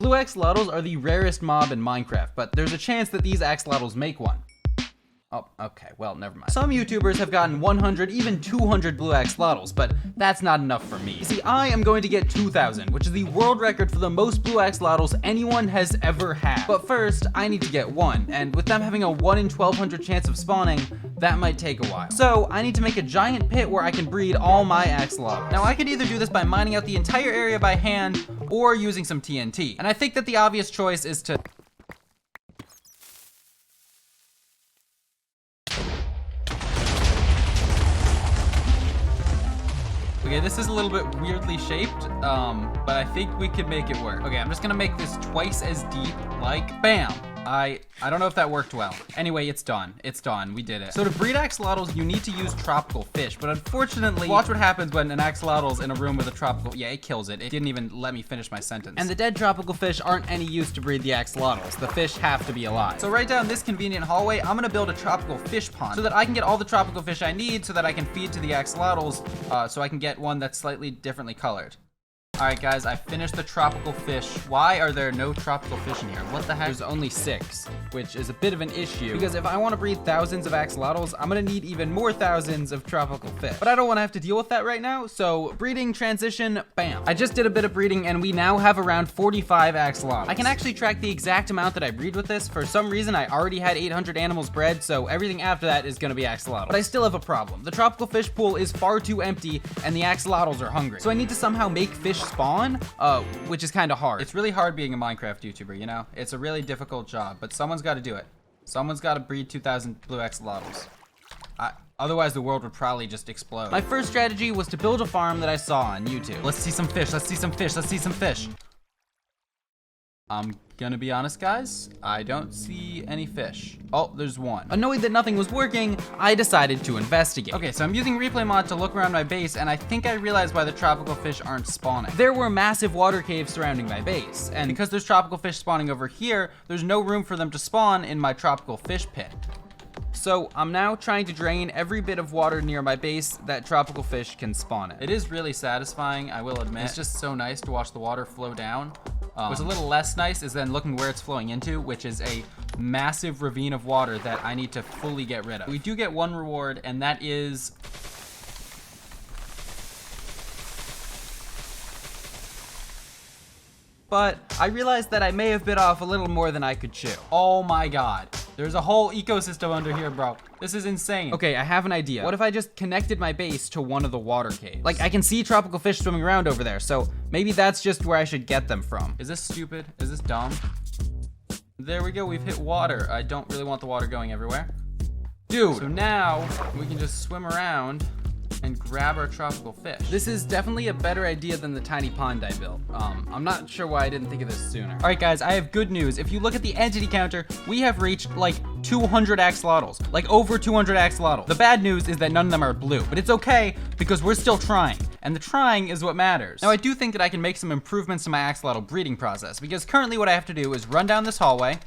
Blue axolotls are the rarest mob in Minecraft, but there's a chance that these axolotls make one. Oh, okay, well, never mind. Some YouTubers have gotten 100, even 200 blue axolotls, but that's not enough for me. You see, I am going to get 2,000, which is the world record for the most blue axolotls anyone has ever had. But first, I need to get one, and with them having a 1 in 1,200 chance of spawning, that might take a while. So, I need to make a giant pit where I can breed all my axolotls. Now, I could either do this by mining out the entire area by hand, or using some TNT. And I think that the obvious choice is to... Okay, this is a little bit weirdly shaped, but I think we could make it work. Okay, I'm just gonna make this twice as deep, like, bam. I don't know if that worked well. Anyway, it's done. It's done. We did it. So to breed axolotls, you need to use tropical fish, but unfortunately, watch what happens when an axolotl's in a room with a tropical, yeah, it kills it. It didn't even let me finish my sentence. And the dead tropical fish aren't any use to breed the axolotls. The fish have to be alive. So right down this convenient hallway, I'm gonna build a tropical fish pond so that I can get all the tropical fish I need so that I can feed to the axolotls, so I can get one that's slightly differently colored. All right, guys, I finished the tropical fish. Why are there no tropical fish in here? What the heck? There's only 6, which is a bit of an issue because if I want to breed thousands of axolotls, I'm gonna need even more thousands of tropical fish. But I don't want to have to deal with that right now, so breeding transition, bam. I just did a bit of breeding and we now have around 45 axolotls. I can actually track the exact amount that I breed with this. For some reason, I already had 800 animals bred, so everything after that is gonna be axolotl. But I still have a problem. The tropical fish pool is far too empty and the axolotls are hungry. So I need to somehow make fish spawn, which is kind of hard. It's really hard being a Minecraft YouTuber, you know? It's a really difficult job, but someone's got to do it. Someone's got to breed 2,000 blue axolotls. Otherwise, the world would probably just explode. My first strategy was to build a farm that I saw on YouTube. Let's see some fish. Let's see some fish. Let's see some fish. I'm gonna be honest, guys. I don't see any fish. Oh, there's one. Annoyed that nothing was working, I decided to investigate. Okay, so I'm using replay mod to look around my base, and I think I realized why the tropical fish aren't spawning. There were massive water caves surrounding my base, and because there's tropical fish spawning over here, there's no room for them to spawn in my tropical fish pit. So I'm now trying to drain every bit of water near my base that tropical fish can spawn in. It is really satisfying, I will admit. It's just so nice to watch the water flow down. What's a little less nice is then looking where it's flowing into, which is a massive ravine of water that I need to fully get rid of. We do get one reward, and that is... But I realized that I may have bit off a little more than I could chew. Oh my god. There's a whole ecosystem under here, bro. This is insane. Okay, I have an idea. What if I just connected my base to one of the water caves? Like, I can see tropical fish swimming around over there, so maybe that's just where I should get them from. Is this stupid? Is this dumb? There we go, we've hit water. I don't really want the water going everywhere. Dude, so now we can just swim around and grab our tropical fish. This is definitely a better idea than the tiny pond I built. I'm not sure why I didn't think of this sooner. All right, guys, I have good news. If you look at the entity counter, we have reached like 200 axolotls, like over 200 axolotls. The bad news is that none of them are blue, but it's okay because we're still trying, and the trying is what matters. Now, I do think that I can make some improvements to my axolotl breeding process because currently what I have to do is run down this hallway,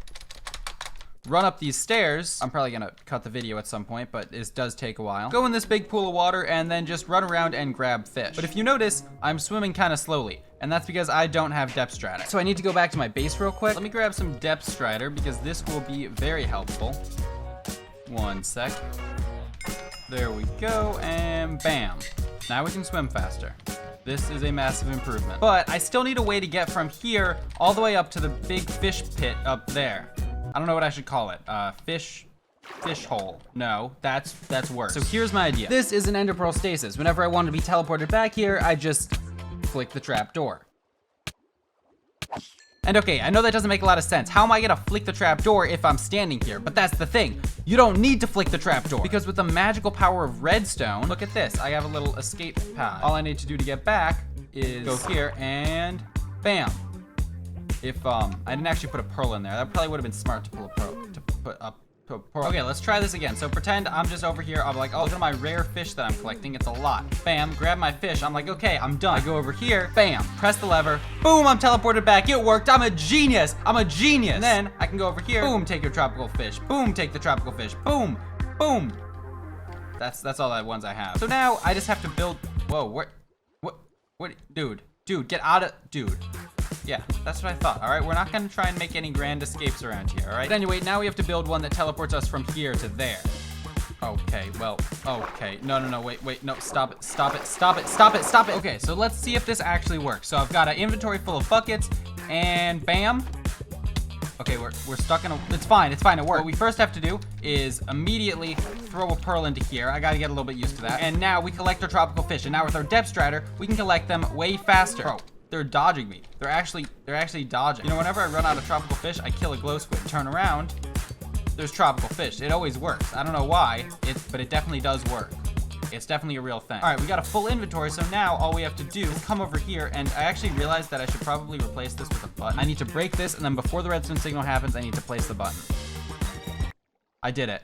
run up these stairs. I'm probably gonna cut the video at some point, but this does take a while. Go in this big pool of water and then just run around and grab fish. But if you notice, I'm swimming kind of slowly, and that's because I don't have depth strider. So I need to go back to my base real quick. Let me grab some depth strider because this will be very helpful. One sec. There we go, and bam. Now we can swim faster. This is a massive improvement. But I still need a way to get from here all the way up to the big fish pit up there. I don't know what I should call it. Fish hole. No, that's worse. So here's my idea. This is an ender pearl stasis. Whenever I want to be teleported back here, I just flick the trap door. And okay, I know that doesn't make a lot of sense. How am I gonna flick the trap door if I'm standing here? But that's the thing. You don't need to flick the trap door because with the magical power of redstone, look at this. I have a little escape pod. All I need to do to get back is go here and bam. If I didn't actually put a pearl in there, that probably would have been smart to put a pearl. Okay, let's try this again. So pretend I'm just over here. I'm like, oh, look at my rare fish that I'm collecting. It's a lot. Bam, grab my fish. I'm like, okay, I'm done. I go over here, bam, press the lever. Boom, I'm teleported back. It worked. I'm a genius. I'm a genius. And then I can go over here. Boom, take your tropical fish. Boom, take the tropical fish. Boom, boom. That's all the ones I have. So now I just have to build. Whoa, what, dude, get out of, dude. Yeah, that's what I thought. All right, we're not gonna try and make any grand escapes around here, all right? But anyway, now we have to build one that teleports us from here to there. Okay, well, okay. No, wait, no, stop it. Okay, so let's see if this actually works. So I've got an inventory full of buckets, and bam. Okay, we're stuck in a, it's fine, it worked. What we first have to do is immediately throw a pearl into here. I gotta get a little bit used to that. And now we collect our tropical fish, and now with our depth strider, we can collect them way faster. Bro, they're dodging me. They're actually dodging. You know, whenever I run out of tropical fish, I kill a glow squid, turn around, there's tropical fish. It always works. I don't know why, but it definitely does work. It's definitely a real thing. All right, we got a full inventory, so now all we have to do is come over here, and I actually realized that I should probably replace this with a button. I need to break this, and then before the redstone signal happens, I need to place the button. I did it.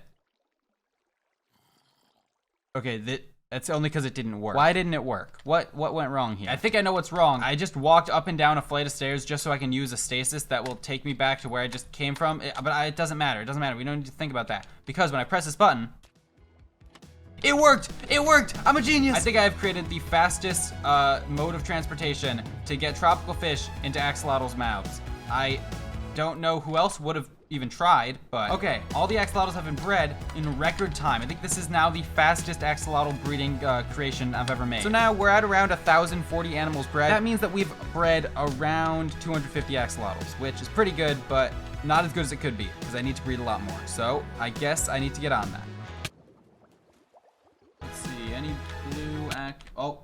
Okay, that's only because it didn't work. Why didn't it work? What went wrong here? I think I know what's wrong. I just walked up and down a flight of stairs just so I can use a stasis that will take me back to where I just came from. But it doesn't matter. It doesn't matter. We don't need to think about that. Because when I press this button, it worked! It worked! I'm a genius! I think I have created the fastest mode of transportation to get tropical fish into axolotls' mouths. I don't know who else would have even tried, but okay, all the axolotls have been bred in record time. I think this is now the fastest axolotl breeding creation I've ever made. So now we're at around 1,040 animals bred. That means that we've bred around 250 axolotls, which is pretty good, but not as good as it could be, because I need to breed a lot more. So I guess I need to get on that. Let's see, any blue oh.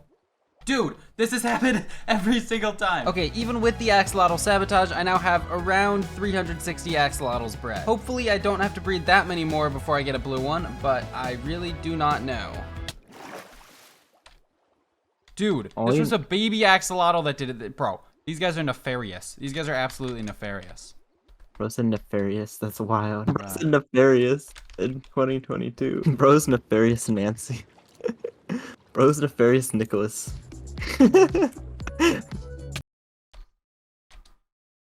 Dude, this has happened every single time. Okay, even with the axolotl sabotage, I now have around 360 axolotls bred. Hopefully I don't have to breed that many more before I get a blue one, but I really do not know. Dude, this was a baby axolotl that did it. Bro, these guys are nefarious. These guys are absolutely nefarious. Bro's nefarious, that's wild. Bro's nefarious in 2022. Bro's nefarious Nancy. Bro's nefarious Nicholas.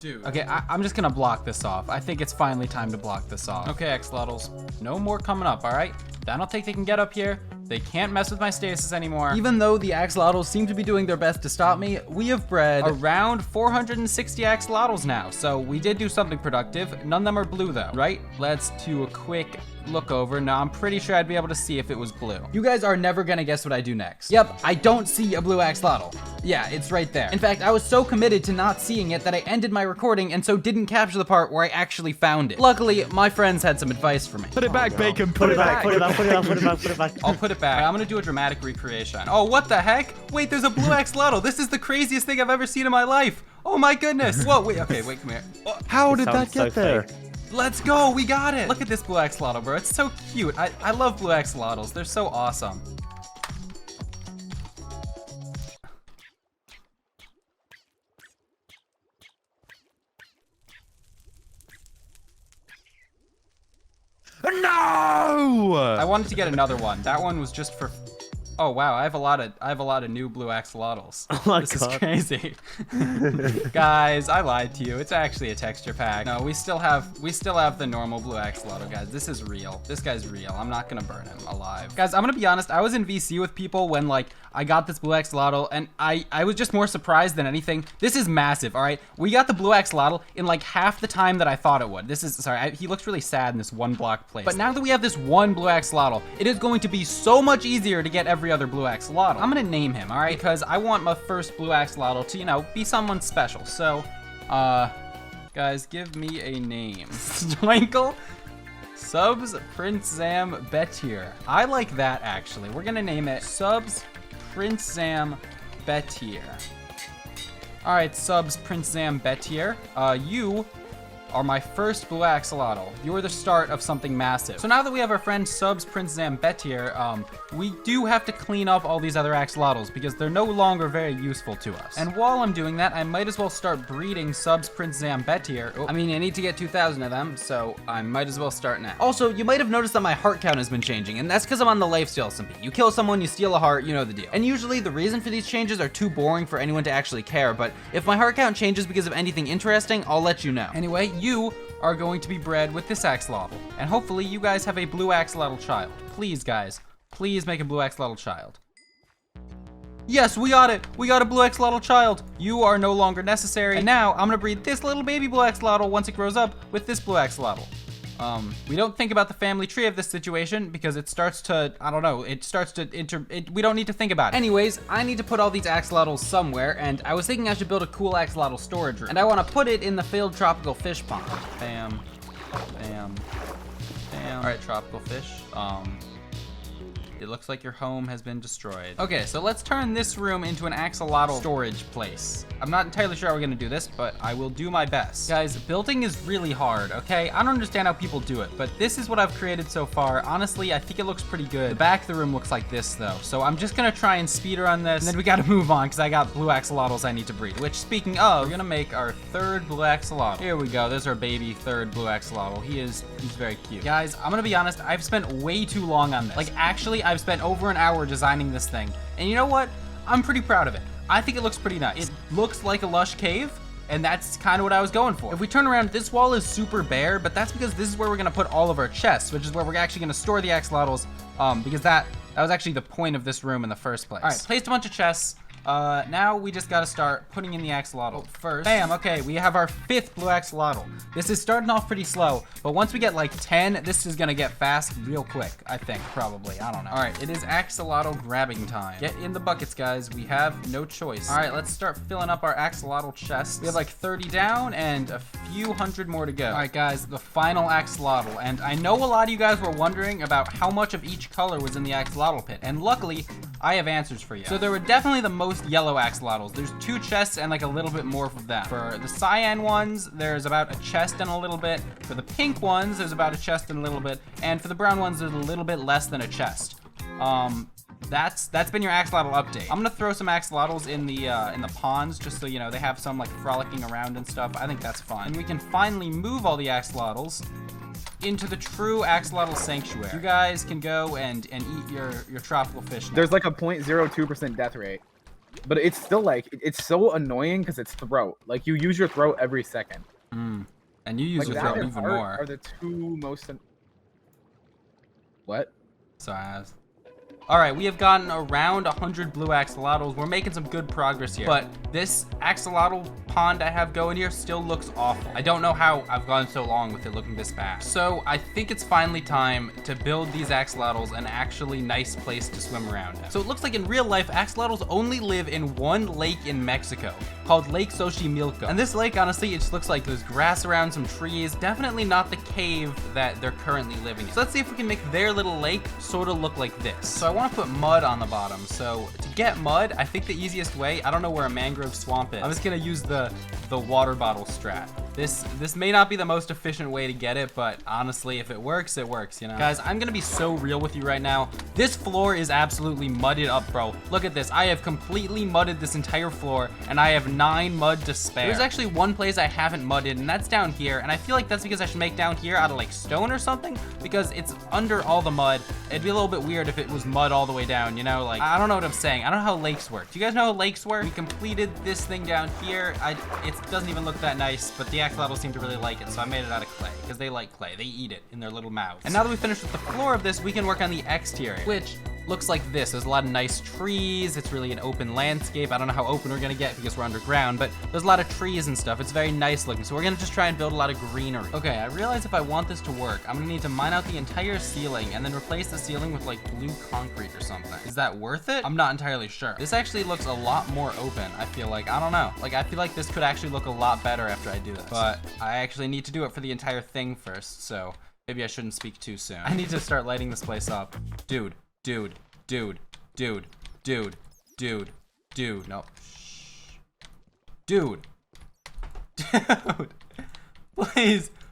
Dude. Okay, I'm just gonna block this off. I think it's finally time to block this off. Okay, axolotls, no more coming up, all right? I don't think they can get up here. They can't mess with my stasis anymore. Even though the axolotls seem to be doing their best to stop me, we have bred around 460 axolotls now. So we did do something productive. None of them are blue though, right? Let's do a quick look over. Now I'm pretty sure I'd be able to see if it was blue. You guys are never gonna guess what I do next. Yep, I don't see a blue axolotl. Yeah, it's right there. In fact, I was so committed to not seeing it that I ended my recording and so didn't capture the part where I actually found it. Luckily, my friends had some advice for me. Put it back, Bacon. Put it back. Put it back, put it back, put it back, put it back. I'll put it back. I'm gonna do a dramatic recreation. Oh, what the heck? Wait, there's a blue axolotl. This is the craziest thing I've ever seen in my life. Oh my goodness. Whoa, wait, okay, wait, come here. Oh, how did that get there? Let's go, we got it. Look at this blue axolotl, bro. It's so cute. I love blue axolotls. They're so awesome. No! I wanted to get another one. That one was just for. Oh wow, I have a lot of new blue axolotls. Oh my this God. is crazy. Guys, I lied to you. It's actually a texture pack. No, we still have the normal blue axolotl, guys. This is real. This guy's real. I'm not gonna burn him alive. Guys, I'm gonna be honest, I was in VC with people when like I got this blue axolotl and I was just more surprised than anything. This is massive, all right? We got the blue axolotl in like half the time that I thought it would. This is, sorry, he looks really sad in this one block place. But now that we have this one blue axolotl, it is going to be so much easier to get every other blue axolotl. I'm gonna name him, all right? Because I want my first blue axolotl to, you know, be someone special. So, guys, give me a name. Twinkle Subs Prince Zam Betier. I like that, actually. We're gonna name it Subs Prince Zam Betier. All right, Subs Prince Zam Betier. You are my first blue axolotl. You're the start of something massive. So now that we have our friend Subs Prince Zam Betier, we do have to clean up all these other axolotls because they're no longer very useful to us. And while I'm doing that, I might as well start breeding Subs Prince Zam Betier. Oh, I mean, I need to get 2,000 of them, so I might as well start now. Also, you might have noticed that my heart count has been changing, and that's because I'm on the lifesteal SMP. You kill someone, you steal a heart, you know the deal. And usually the reason for these changes are too boring for anyone to actually care, but if my heart count changes because of anything interesting, I'll let you know. Anyway, you are going to be bred with this axolotl, and hopefully you guys have a blue axolotl child. Please, guys, please make a blue axolotl child. Yes, we got it. We got a blue axolotl child. You are no longer necessary. And now I'm gonna breed this little baby blue axolotl once it grows up with this blue axolotl. We don't think about the family tree of this situation because it starts to, I don't know, it starts to we don't need to think about it. Anyways, I need to put all these axolotls somewhere, and I was thinking I should build a cool axolotl storage room. And I want to put it in the failed tropical fish pond. Bam, bam, bam. All right, tropical fish. It looks like your home has been destroyed. Okay, so let's turn this room into an axolotl storage place. I'm not entirely sure how we're gonna do this, but I will do my best. Guys, building is really hard, okay? I don't understand how people do it, but this is what I've created so far. Honestly, I think it looks pretty good. The back of the room looks like this, though. So I'm just gonna try and speed run this, and then we gotta move on, because I got blue axolotls I need to breed. Which, speaking of, we're gonna make our third blue axolotl. Here we go, there's our baby third blue axolotl. He's very cute. Guys, I'm gonna be honest, I've spent way too long on this. Like, actually, I've spent over an hour designing this thing. And you know what? I'm pretty proud of it. I think it looks pretty nice. It looks like a Lush cave, and that's kind of what I was going for. If we turn around, this wall is super bare, but that's because this is where we're gonna put all of our chests, which is where we're actually gonna store the axolotls, because that was actually the point of this room in the first place. All right, placed a bunch of chests. Now we just gotta start putting in the axolotl first. Bam, okay, we have our 5th blue axolotl. This is starting off pretty slow, but once we get like 10, this is gonna get fast real quick, I think, probably, I don't know. All right, it is axolotl grabbing time. Get in the buckets, guys, we have no choice. All right, let's start filling up our axolotl chests. We have like 30 down and a few hundred more to go. All right, guys, the final axolotl, and I know a lot of you guys were wondering about how much of each color was in the axolotl pit, and luckily, I have answers for you. So there were definitely the most yellow axolotls. There's 2 chests and like a little bit more of them. For the cyan ones, there's about a chest and a little bit. For the pink ones, there's about a chest and a little bit. And for the brown ones, there's a little bit less than a chest. That's been your axolotl update. I'm gonna throw some axolotls in the ponds just so you know they have some like frolicking around and stuff. I think that's fun. And we can finally move all the axolotls into the true axolotl sanctuary. You guys can go and eat your tropical fish now. There's like a 0.02% death rate, but it's still like it's so annoying because it's throat. Like you use your throat every second. And you use Like your throat even more. Are the 2 most? What? Sorry. All right, we have gotten around 100 blue axolotls. We're making some good progress here. But this axolotl pond I have going here still looks awful. I don't know how I've gone so long with it looking this bad. So I think it's finally time to build these axolotls an actually nice place to swim around in. So it looks like in real life, axolotls only live in one lake in Mexico called Lake Xochimilco. And this lake, honestly, it just looks like there's grass around some trees. Definitely not the cave that they're currently living in. So let's see if we can make their little lake sort of look like this. So I want to put mud on the bottom. So to get mud, I think the easiest way, I don't know where a mangrove swamp is. I'm just gonna use the water bottle strat. This may not be the most efficient way to get it, but honestly, if it works, you know? Guys, I'm gonna be so real with you right now. This floor is absolutely mudded up, bro. Look at this. I have completely mudded this entire floor, and I have 9 mud to spare. There's actually one place I haven't mudded, and that's down here, and I feel like that's because I should make down here out of like stone or something, because it's under all the mud. It'd be a little bit weird if it was mud all the way down, you know? Like, I don't know what I'm saying. I don't know how lakes work. Do you guys know how lakes work? We completed this thing down here. It doesn't even look that nice, but the axolotls seem to really like it, so I made it out of clay, because they like clay. They eat it in their little mouths. And now that we finished with the floor of this, we can work on the exterior, which looks like this. There's a lot of nice trees. It's really an open landscape. I don't know how open we're gonna get because we're underground, but there's a lot of trees and stuff. It's very nice looking. So we're gonna just try and build a lot of greenery. Okay, I realize if I want this to work, I'm gonna need to mine out the entire ceiling and then replace the ceiling with like blue concrete or something. Is that worth it? I'm not entirely sure. This actually looks a lot more open, I feel like. I don't know. Like, I feel like this could actually look a lot better after I do this. But I actually need to do it for the entire thing first, so maybe I shouldn't speak too soon. I need to start lighting this place up. Dude. No. Shh. Dude.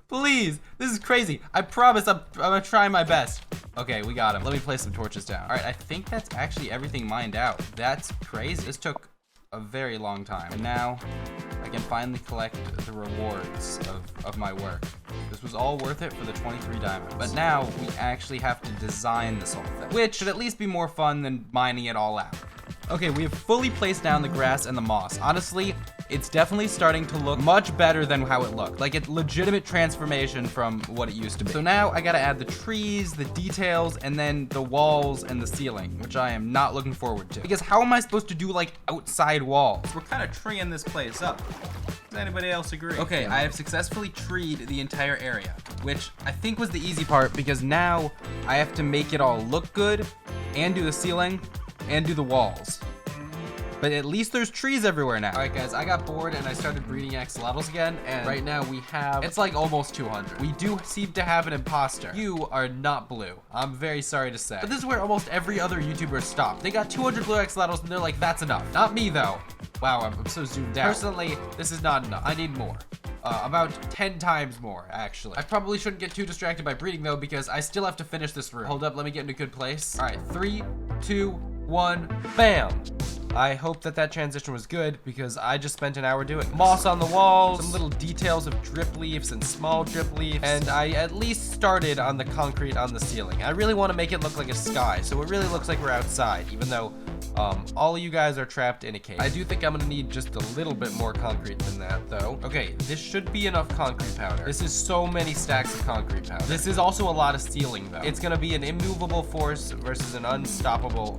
Please. This is crazy. I promise I'm gonna try my best. Okay, we got him. Let me place some torches down. All right, I think that's actually everything mined out. That's crazy. This took a very long time. And now I can finally collect the rewards of my work. This was all worth it for the 23 diamonds. But now we actually have to design this whole thing, which should at least be more fun than mining it all out. Okay, we have fully placed down the grass and the moss. Honestly, it's definitely starting to look much better than how it looked. Like, a legitimate transformation from what it used to be. So now I gotta add the trees, the details, and then the walls and the ceiling, which I am not looking forward to. Because how am I supposed to do like outside walls? We're kind of treeing this place up. Does anybody else agree? Okay, I have successfully treed the entire area, which I think was the easy part because now I have to make it all look good and do the ceiling and do the walls. But at least there's trees everywhere now. All right, guys, I got bored and I started breeding axolotls again. And right now we have, it's like almost 200. We do seem to have an imposter. You are not blue. I'm very sorry to say. But this is where almost every other YouTuber stopped. They got 200 blue axolotls and they're like, that's enough. Not me though. Wow, I'm so zoomed out. Personally, this is not enough. I need more. About 10 times more, actually. I probably shouldn't get too distracted by breeding though, because I still have to finish this room. Hold up, let me get in a good place. All right, 3, 2, 1, bam. I hope that transition was good because I just spent an hour doing it. Moss on the walls, some little details of drip leaves and small drip leaves, and I at least started on the concrete on the ceiling. I really want to make it look like a sky, so it really looks like we're outside, even though all of you guys are trapped in a cave. I do think I'm gonna need just a little bit more concrete than that though. Okay, this should be enough concrete powder. This is so many stacks of concrete powder. This is also a lot of ceiling though. It's gonna be an immovable force versus an unstoppable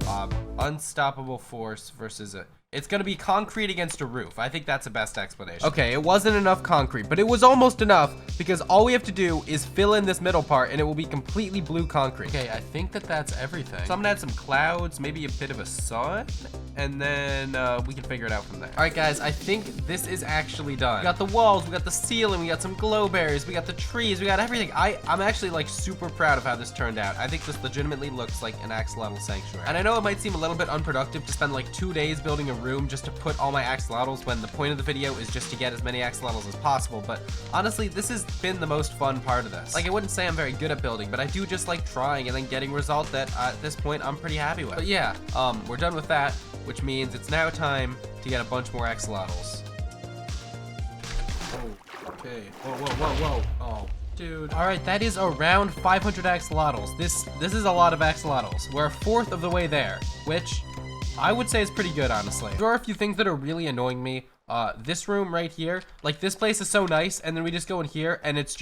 force versus it's gonna be concrete against a roof. I think that's the best explanation. Okay, it wasn't enough concrete, but it was almost enough because all we have to do is fill in this middle part and it will be completely blue concrete. Okay, I think that's everything. So I'm gonna add some clouds, maybe a bit of a sun, and then we can figure it out from there. All right, guys, I think this is actually done. We got the walls, we got the ceiling, we got some glow berries, we got the trees, we got everything. I'm actually like super proud of how this turned out. I think this legitimately looks like an axolotl sanctuary. And I know it might seem a little bit unproductive to spend like 2 days building a room just to put all my axolotls when the point of the video is just to get as many axolotls as possible, but honestly this has been the most fun part of this. Like, I wouldn't say I'm very good at building, but I do just like trying and then getting results that at this point I'm pretty happy with. But yeah, we're done with that, which means it's now time to get a bunch more axolotls. Oh, okay. Whoa. Oh. Dude. All right, that is around 500 axolotls. This is a lot of axolotls. We're a fourth of the way there, which I would say is pretty good, honestly. There are a few things that are really annoying me. This room right here, like this place is so nice, and then we just go in here and it's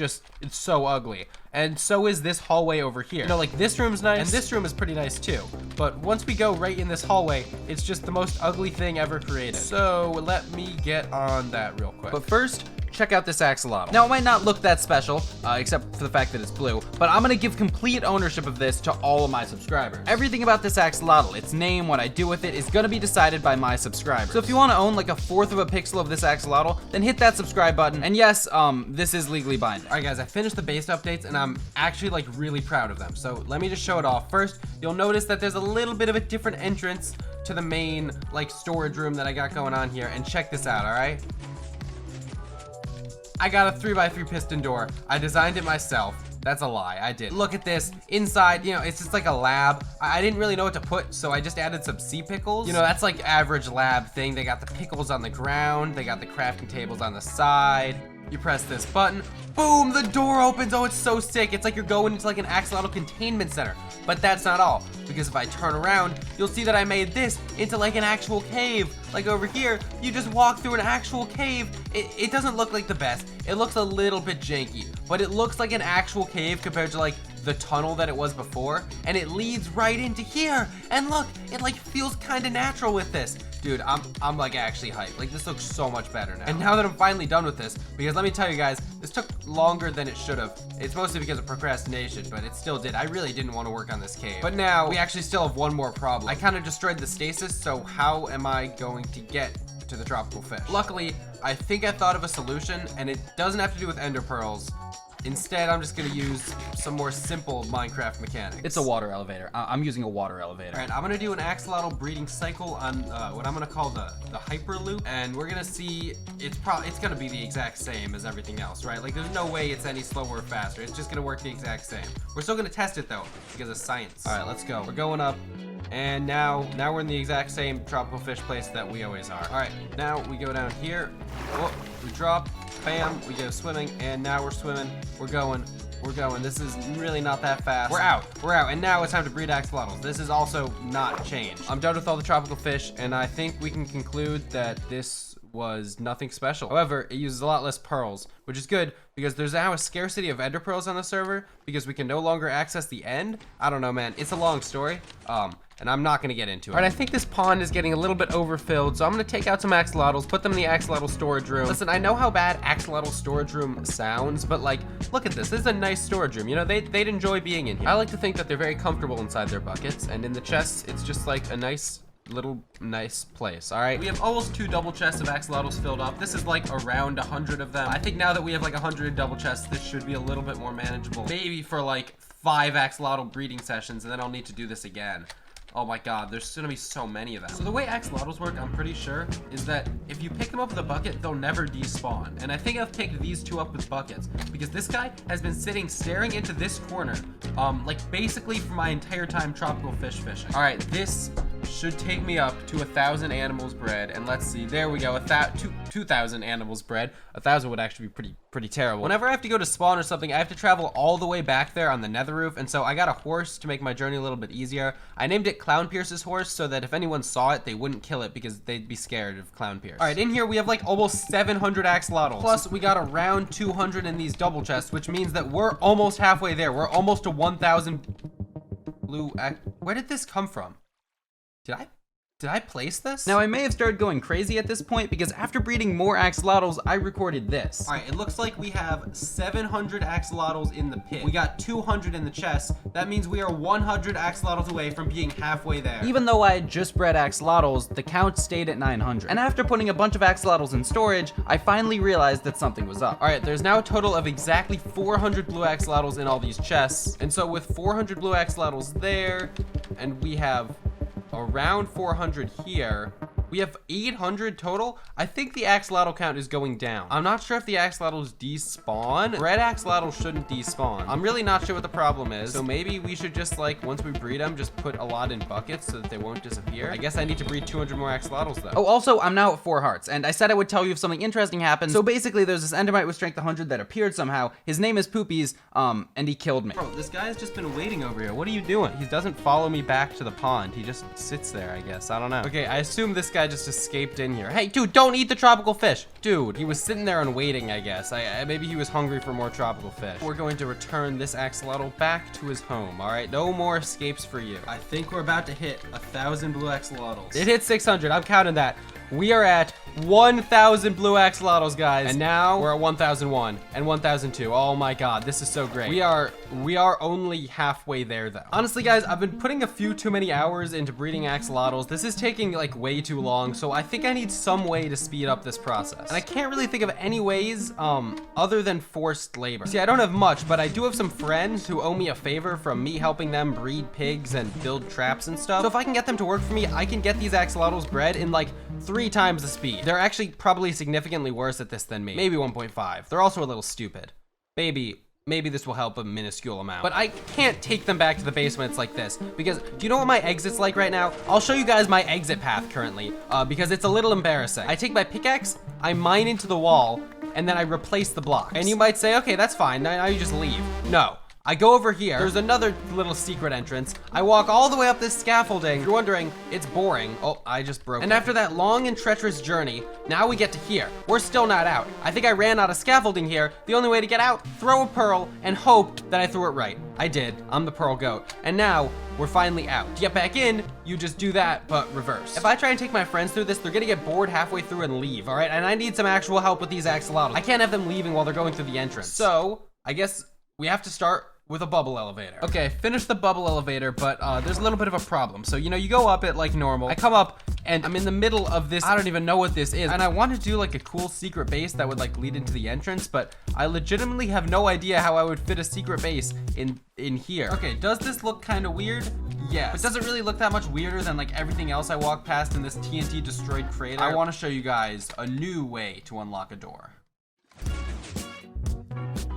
so ugly. And so is this hallway over here. You know, like this room's nice and this room is pretty nice too. But once we go right in this hallway, it's just the most ugly thing ever created. So let me get on that real quick. But first, check out this axolotl. Now, it might not look that special, except for the fact that it's blue, but I'm gonna give complete ownership of this to all of my subscribers. Everything about this axolotl, its name, what I do with it, is gonna be decided by my subscribers. So if you wanna own like a fourth of a pixel of this axolotl, then hit that subscribe button. And yes, this is legally binding. All right, guys, I finished the base updates and I'm actually like really proud of them. So let me just show it off. First, you'll notice that there's a little bit of a different entrance to the main like storage room that I got going on here. And check this out, all right? I got a 3x3 piston door. I designed it myself. That's a lie, I did. Look at this, inside, you know, it's just like a lab. I didn't really know what to put, so I just added some sea pickles. You know, that's like average lab thing. They got the pickles on the ground, they got the crafting tables on the side. You press this button, boom, the door opens. Oh, it's so sick. It's like you're going into like an axolotl containment center. But that's not all, because if I turn around, you'll see that I made this into like an actual cave. Like over here, you just walk through an actual cave. It doesn't look like the best. It looks a little bit janky, but it looks like an actual cave compared to like the tunnel that it was before, and it leads right into here. And look, it like feels kind of natural with this. Dude, I'm like actually hyped. Like, this looks so much better now. And now that I'm finally done with this, because let me tell you guys, this took longer than it should have. It's mostly because of procrastination, but it still did. I really didn't want to work on this cave. But now we actually still have one more problem. I kind of destroyed the stasis, so how am I going to get to the tropical fish? Luckily, I think I thought of a solution, and it doesn't have to do with ender pearls. Instead, I'm just gonna use some more simple Minecraft mechanics. It's a water elevator. I'm using a water elevator. All right, I'm gonna do an axolotl breeding cycle on what I'm gonna call the hyperloop, and we're gonna see, it's gonna be the exact same as everything else, right? Like, there's no way it's any slower or faster. It's just gonna work the exact same. We're still gonna test it though, because of science. All right, let's go. We're going up, and now we're in the exact same tropical fish place that we always are. All right, now we go down here. Whoa, we drop. Bam, we go swimming, and now we're swimming. We're going. This is really not that fast. We're out, and now it's time to breed axolotls. This is also not changed. I'm done with all the tropical fish, and I think we can conclude that this was nothing special. However, it uses a lot less pearls, which is good because there's now a scarcity of ender pearls on the server because we can no longer access the end. I don't know, man. It's a long story. And I'm not gonna get into it. All right, I think this pond is getting a little bit overfilled, so I'm gonna take out some axolotls, put them in the axolotl storage room. Listen, I know how bad axolotl storage room sounds, but like, look at this. This is a nice storage room. You know, they'd enjoy being in here. I like to think that they're very comfortable inside their buckets, and in the chests, it's just like a nice place. All right, we have almost 2 double chests of axolotls filled up. This is like around 100 of them. I think now that we have like 100 double chests, this should be a little bit more manageable. Maybe for like 5 axolotl breeding sessions, and then I'll need to do this again. Oh my god, there's gonna be so many of them. So the way axolotls work, I'm pretty sure, is that if you pick them up with a bucket, they'll never despawn. And I think I've picked these 2 up with buckets because this guy has been sitting staring into this corner, like basically for my entire time tropical fish fishing. All right, this should take me up to 1,000 animals bred, and let's see, there we go, 2,000 animals bred. 1,000 would actually be pretty terrible. Whenever I have to go to spawn or something, I have to travel all the way back there on the nether roof, and so I got a horse to make my journey a little bit easier. I named it Clown Pierce's horse so that if anyone saw it, they wouldn't kill it because they'd be scared of Clown Pierce. All right, in here we have like almost 700 axolotls. Plus, we got around 200 in these double chests, which means that we're almost halfway there. We're almost to 1,000 blue. Where did this come from? Did I place this? Now, I may have started going crazy at this point because after breeding more axolotls, I recorded this. All right, it looks like we have 700 axolotls in the pit. We got 200 in the chest. That means we are 100 axolotls away from being halfway there. Even though I had just bred axolotls, the count stayed at 900. And after putting a bunch of axolotls in storage, I finally realized that something was up. All right, there's now a total of exactly 400 blue axolotls in all these chests. And so with 400 blue axolotls there, and we have around 400 here, we have 800 total. I think the axolotl count is going down. I'm not sure if the axolotls despawn. Red axolotls shouldn't despawn. I'm really not sure what the problem is. So maybe we should just like, once we breed them, just put a lot in buckets so that they won't disappear. I guess I need to breed 200 more axolotls though. Oh, also, I'm now at 4 hearts, and I said I would tell you if something interesting happens. So basically, there's this endermite with strength 100 that appeared somehow. His name is Poopies, and he killed me. Bro, this guy's just been waiting over here. What are you doing? He doesn't follow me back to the pond. He just sits there, I guess. I don't know. Okay, I assume this guy just escaped in here. Hey, dude, don't eat the tropical fish. Dude, he was sitting there and waiting, I guess. Maybe he was hungry for more tropical fish. We're going to return this axolotl back to his home, all right? No more escapes for you. I think we're about to hit 1,000 blue axolotls. It hit 600, I'm counting that. We are at 1,000 blue axolotls, guys. And now we're at 1,001 and 1,002. Oh my god, this is so great. We are only halfway there though. Honestly, guys, I've been putting a few too many hours into breeding axolotls. This is taking like way too long, so I think I need some way to speed up this process. And I can't really think of any ways other than forced labor. See, I don't have much, but I do have some friends who owe me a favor from me helping them breed pigs and build traps and stuff. So if I can get them to work for me, I can get these axolotls bred in like 3 times the speed. They're actually probably significantly worse at this than me. Maybe 1.5. They're also a little stupid. Maybe this will help a minuscule amount. But I can't take them back to the basements like this because do you know what my exit's like right now? I'll show you guys my exit path currently because it's a little embarrassing. I take my pickaxe, I mine into the wall, and then I replace the blocks. And you might say, okay, that's fine. Now you just leave. No. I go over here. There's another little secret entrance. I walk all the way up this scaffolding. If you're wondering, it's boring. Oh, I just broke it. And after that long and treacherous journey, now we get to here. We're still not out. I think I ran out of scaffolding here. The only way to get out, throw a pearl and hoped that I threw it right. I did. I'm the pearl goat. And now we're finally out. To get back in, you just do that, but reverse. If I try and take my friends through this, they're gonna get bored halfway through and leave, all right? And I need some actual help with these axolotls. I can't have them leaving while they're going through the entrance. So I guess we have to start with a bubble elevator. Okay, finished the bubble elevator, but there's a little bit of a problem. So, you know, you go up it like normal. I come up and I'm in the middle of this, I don't even know what this is. And I want to do like a cool secret base that would like lead into the entrance, but I legitimately have no idea how I would fit a secret base in here. Okay, does this look kind of weird? Yes. But does it really look that much weirder than like everything else I walk past in this TNT destroyed crater? I want to show you guys a new way to unlock a door.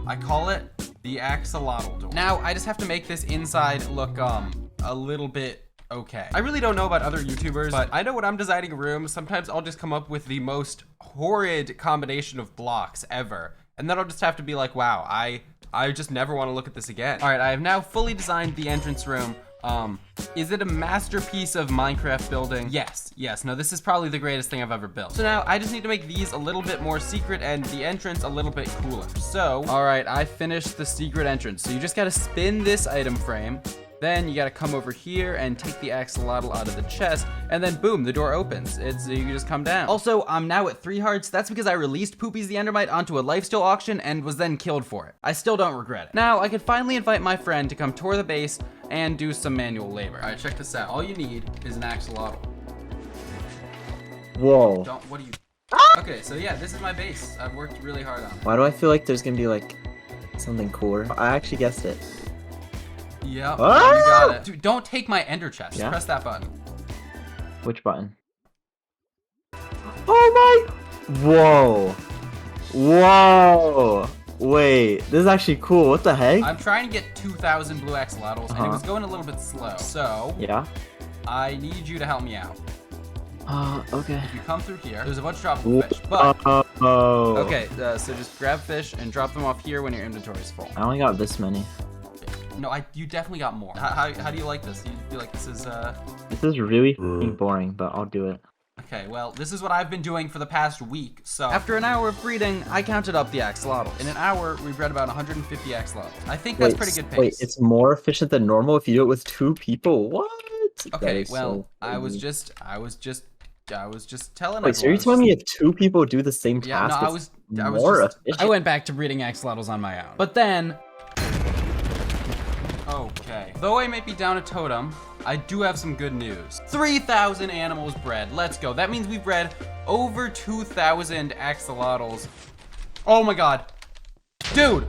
I call it the axolotl door. Now, I just have to make this inside look a little bit okay. I really don't know about other YouTubers, but I know when I'm designing a room, sometimes I'll just come up with the most horrid combination of blocks ever. And then I'll just have to be like, wow, I just never want to look at this again. All right, I have now fully designed the entrance room. Is it a masterpiece of Minecraft building? Yes, yes. No, this is probably the greatest thing I've ever built. So now I just need to make these a little bit more secret and the entrance a little bit cooler. So, all right, I finished the secret entrance. So you just gotta spin this item frame. Then you gotta come over here and take the axolotl out of the chest, and then boom, the door opens. You can just come down. Also, I'm now at 3 hearts. That's because I released Poopy's the Endermite onto a lifesteal auction and was then killed for it. I still don't regret it. Now, I could finally invite my friend to come tour the base and do some manual labor. All right, check this out. All you need is an axolotl. Whoa. What do you? Okay, so yeah, this is my base. I've worked really hard on it. Why do I feel like there's gonna be like something cooler? I actually guessed it. Yep, Ah! you got it. Dude, don't take my ender chest. Yeah? Press that button. Which button? Oh my! Whoa! Whoa! Wait, this is actually cool. What the heck? I'm trying to get 2,000 blue axolotls, and it was going a little bit slow. So, Yeah. I need you to help me out. Okay. If you come through here, there's a bunch of droppable fish, but... Oh. Okay, so just grab fish and drop them off here when your inventory is full. I only got this many. No, you definitely got more. How do you like this? You feel like this is, This is really f***ing boring, but I'll do it. Okay, well, this is what I've been doing for the past week, so... After an hour of breeding, I counted up the axolotls. In an hour, we bred about 150 axolotls. I think that's pretty good pace. Wait, it's more efficient than normal if you do it with 2 people? What? Okay, That well, is so I was crazy. just telling Wait, so you're everyone. telling me if 2 people do the same Yeah, task, no, it's I was more just, efficient? I went back to breeding axolotls on my own. But then... Okay. Though I may be down a totem, I do have some good news. 3,000 animals bred. Let's go. That means we've bred over 2,000 axolotls. Oh my god. Dude!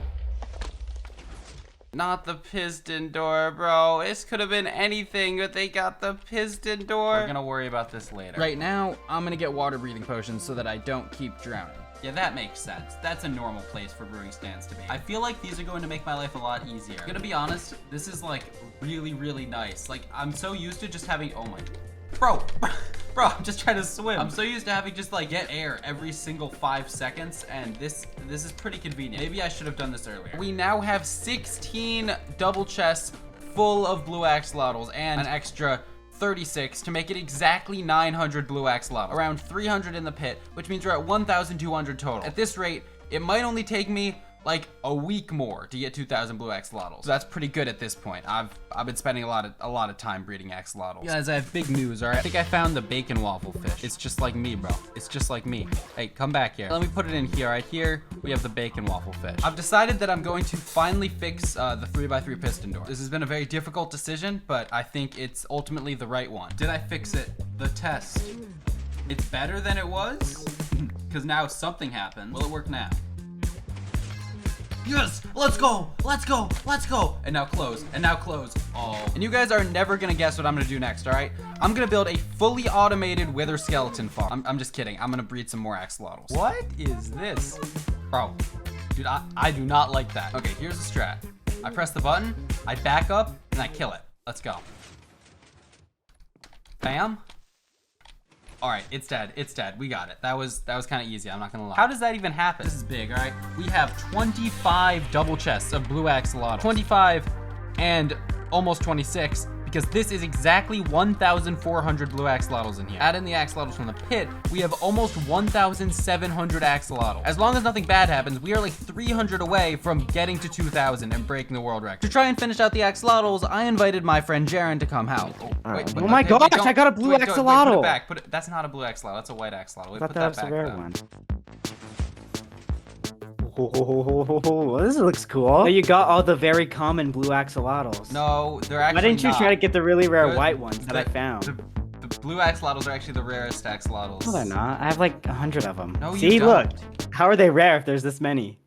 Not the piston door, bro. This could have been anything, but they got the piston door. We're gonna worry about this later. Right now, I'm gonna get water breathing potions so that I don't keep drowning. Yeah, that makes sense. That's a normal place for brewing stands to be. I feel like these are going to make my life a lot easier. I'm gonna be honest, this is like really, really nice. Like, I'm so used to just having, oh my, bro, I'm just trying to swim. I'm so used to having just like get air every single 5 seconds, and this is pretty convenient. Maybe I should have done this earlier. We now have 16 double chests full of blue axolotls and an extra 36 to make it exactly 900 blue axolotl. Around 300 in the pit, which means we're at 1,200 total. At this rate, it might only take me like a week more to get 2,000 blue axolotls. So that's pretty good at this point. I've been spending a lot of time breeding axolotls. Guys, I have big news, all right? I think I found the bacon waffle fish. It's just like me, bro. It's just like me. Hey, come back here. Let me put it in here. Right here, we have the bacon waffle fish. I've decided that I'm going to finally fix the 3x3 piston door. This has been a very difficult decision, but I think it's ultimately the right one. Did I fix it? The test. It's better than it was? Because now something happened. Will it work now? Yes, let's go, let's go, let's go. And now close, and now close. Oh. And you guys are never gonna guess what I'm gonna do next, all right? I'm gonna build a fully automated wither skeleton farm. I'm just kidding. I'm gonna breed some more axolotls. What is this? Bro, dude, I do not like that. Okay, here's the strat. I press the button, I back up, and I kill it. Let's go. Bam. All right, it's dead. It's dead. We got it. That was kind of easy. I'm not gonna lie. How does that even happen? This is big. All right. We have 25 double chests of blue axolotl. 25 and almost 26 because this is exactly 1,400 blue axolotls in here. Add in the axolotls from the pit, we have almost 1,700 axolotls. As long as nothing bad happens, we are like 300 away from getting to 2,000 and breaking the world record. To try and finish out the axolotls, I invited my friend Jaren to come help. Wait, Oh my gosh, I got a blue axolotl. Put it back. That's not a blue axolotl. That's a white axolotl. Wait, I thought put that was back, the rare though. one. Oh, this looks cool. Oh, you got all the very common blue axolotls. No, they're actually Why didn't you not. try to get the really rare The- white ones that I the- found? The blue axolotls are actually the rarest axolotls. No, they're not. I have like 100 of them. No, you See, look. don't. How are they rare if there's this many?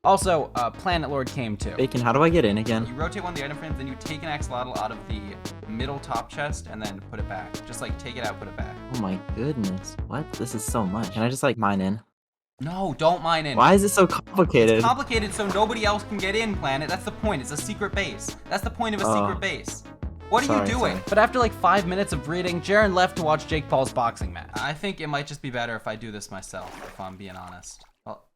Also, Planet Lord came too. Bacon, how do I get in You again? rotate one of the item frames, then you take an axolotl out of the middle top chest and then put it back. Just like take it out, put it back. Oh my goodness. What? This is so much. Can I just like mine in? No, don't mine in. Why is it so complicated? It's complicated so nobody else can get in, Planet. That's the point. It's a secret base. That's the point of a secret base. What are you doing? Sorry. But after like 5 minutes of breeding, Jaren left to watch Jake Paul's boxing match. I think it might just be better if I do this myself, if I'm being honest. Well,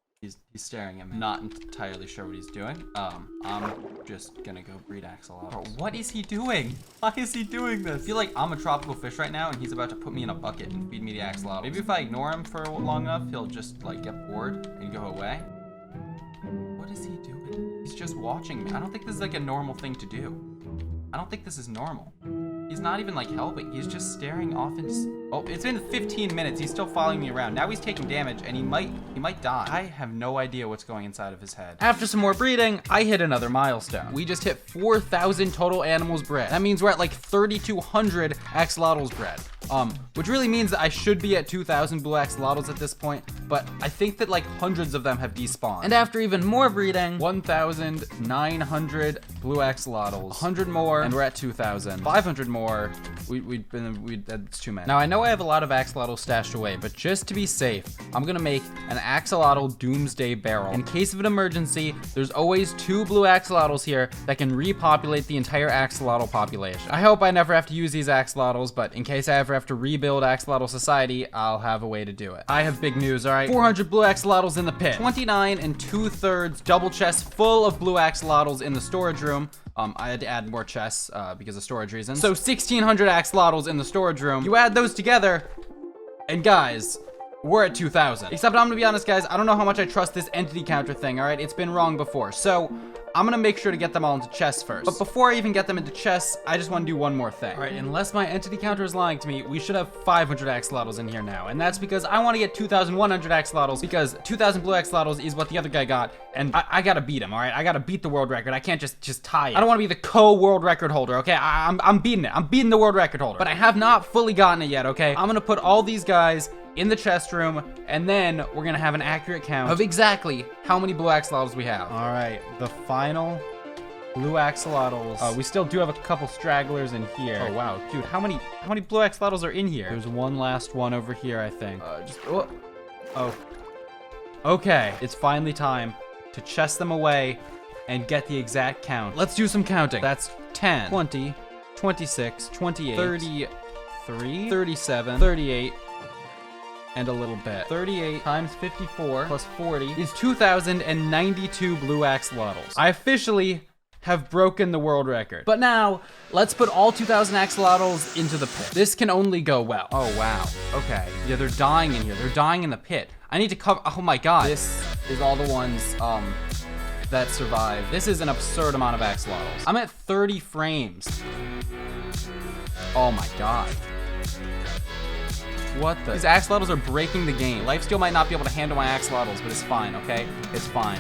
He's staring at me. Not entirely sure what he's doing. I'm just gonna go breed axolotls. What is he doing? Why is he doing this? I feel like I'm a tropical fish right now and he's about to put me in a bucket and feed me the axolotl. Maybe if I ignore him for long enough, he'll just like get bored and go away. What is he doing? He's just watching me. I don't think this is like a normal thing to do. I don't think this is normal. He's not even like helping. He's just staring off and oh, it's been 15 minutes. He's still following me around. Now he's taking damage and he might die. I have no idea what's going inside of his head. After some more breeding, I hit another milestone. We just hit 4,000 total animals bred. That means we're at like 3,200 axolotls bred. Which really means that I should be at 2,000 blue axolotls at this point, but I think that like hundreds of them have despawned. And after even more breeding, 1,900 blue axolotls, 100 more, and we're at 2,000. 500 more, that's too many. Now I know I have a lot of axolotls stashed away, but just to be safe, I'm gonna make an axolotl doomsday barrel. In case of an emergency, there's always 2 blue axolotls here that can repopulate the entire axolotl population. I hope I never have to use these axolotls, but in case I ever have to rebuild axolotl society, I'll have a way to do it. I have big news, all right? 400 blue axolotls in the pit. 29 2/3 double chests full of blue axolotls in the storage room. I had to add more chests because of storage reasons. So 1,600 axolotls in the storage room. You add those together, and guys, we're at 2,000. Except I'm gonna be honest, guys, I don't know how much I trust this entity counter thing, all right? It's been wrong before. So I'm gonna make sure to get them all into chests first. But before I even get them into chests, I just wanna do one more thing. All right, unless my entity counter is lying to me, we should have 500 axolotls in here now. And that's because I wanna get 2,100 axolotls because 2,000 blue axolotls is what the other guy got. And I gotta beat him, all right? I gotta beat the world record. I can't just tie it. I don't wanna be the co-world record holder, okay? I'm beating it. I'm beating the world record holder. But I have not fully gotten it yet, okay? I'm gonna put all these guys in the chest room, and then we're gonna have an accurate count of exactly how many blue axolotls we have. All right, the final blue axolotls. We still do have a couple stragglers in here. Oh wow, dude, how many blue axolotls are in here? There's one last one over here, I think. Okay, it's finally time to chest them away and get the exact count. Let's do some counting. That's 10, 20, 26, 28, 33, 37, 38, and a little bit. 38 times 54 plus 40 is 2,092 blue axolotls. I officially have broken the world record. But now, let's put all 2,000 axolotls into the pit. This can only go well. Oh, wow. Okay. Yeah, they're dying in here. They're dying in the pit. I need to cover, oh my God. This is all the ones, that survive. This is an absurd amount of axolotls. I'm at 30 frames. Oh my God. What the? These axolotls are breaking the game. Lifesteal might not be able to handle my axolotls, but it's fine, okay? It's fine.